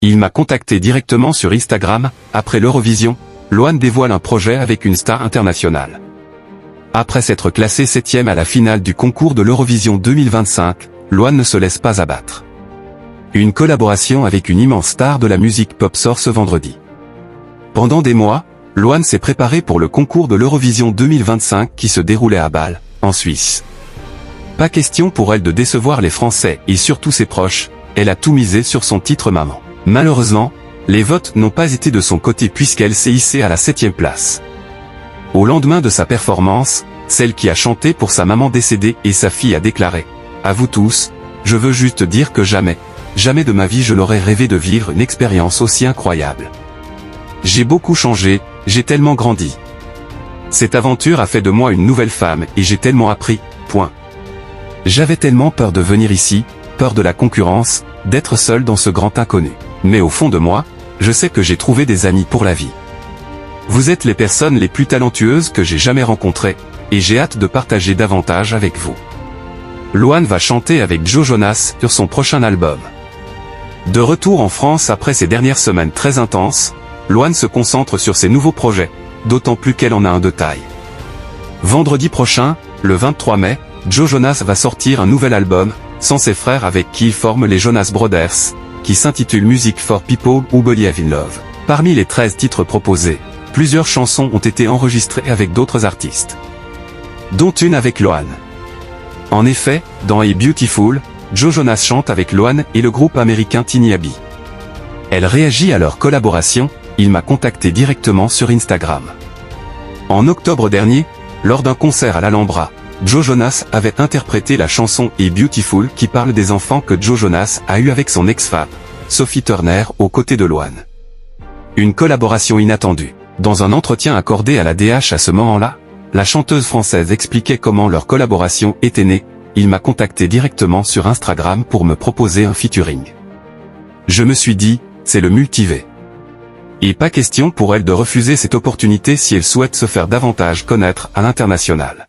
Il m'a contacté directement sur Instagram. Après l'Eurovision, Loane dévoile un projet avec une star internationale. Après s'être classé 7e à la finale du concours de l'Eurovision 2025, Loane ne se laisse pas abattre. Une collaboration avec une immense star de la musique pop sort ce vendredi. Pendant des mois, Loane s'est préparée pour le concours de l'Eurovision 2025 qui se déroulait à Bâle, en Suisse. Pas question pour elle de décevoir les Français et surtout ses proches, elle a tout misé sur son titre Maman. Malheureusement, les votes n'ont pas été de son côté puisqu'elle s'est hissée à la 7e place. Au lendemain de sa performance, celle qui a chanté pour sa maman décédée et sa fille a déclaré « À vous tous, je veux juste dire que jamais de ma vie je n'aurais rêvé de vivre une expérience aussi incroyable. J'ai beaucoup changé, j'ai tellement grandi. Cette aventure a fait de moi une nouvelle femme et j'ai tellement appris, point. J'avais tellement peur de venir ici, peur de la concurrence, d'être seule dans ce grand inconnu. Mais au fond de moi, je sais que j'ai trouvé des amis pour la vie. Vous êtes les personnes les plus talentueuses que j'ai jamais rencontrées, et j'ai hâte de partager davantage avec vous. » Loane va chanter avec Joe Jonas sur son prochain album. De retour en France après ces dernières semaines très intenses, Loane se concentre sur ses nouveaux projets, d'autant plus qu'elle en a un de taille. Vendredi prochain, le 23 mai, Joe Jonas va sortir un nouvel album, sans ses frères avec qui il forme les Jonas Brothers, qui s'intitule Music for People ou Believe in Love. Parmi les 13 titres proposés, plusieurs chansons ont été enregistrées avec d'autres artistes, dont une avec Loane. En effet, dans A Beautiful, Joe Jonas chante avec Loane et le groupe américain Tiny Abby. Elle réagit à leur collaboration, il m'a contacté directement sur Instagram. En octobre dernier, lors d'un concert à l'Alhambra, Joe Jonas avait interprété la chanson A Beautiful qui parle des enfants que Joe Jonas a eu avec son ex-femme, Sophie Turner, aux côtés de Loane. Une collaboration inattendue. Dans un entretien accordé à la DH à ce moment-là, la chanteuse française expliquait comment leur collaboration était née. Il m'a contacté directement sur Instagram pour me proposer un featuring. Je me suis dit, c'est le multivé. Et pas question pour elle de refuser cette opportunité si elle souhaite se faire davantage connaître à l'international.